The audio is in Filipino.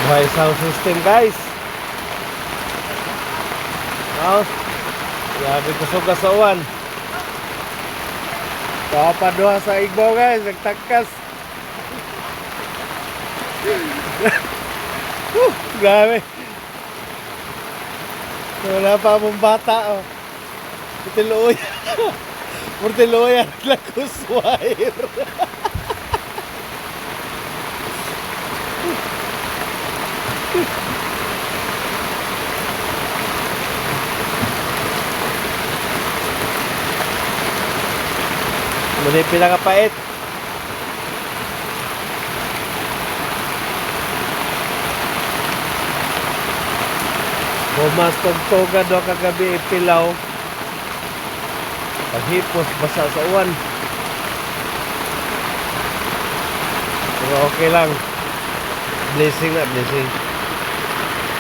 Buhay sound system guys. Oh, grabe kusog ka sa uwan. Papaduha sa igbaw guys, nagtakas. Grabe. Wala pa mong bata oh. Putiloy. Putiloy ang lakuswair. Muli pinakapait. Bumas tugtugan do kagabi ipilaw. Paghipos basa sa uwan. Pero okay lang. Blessing na blessing.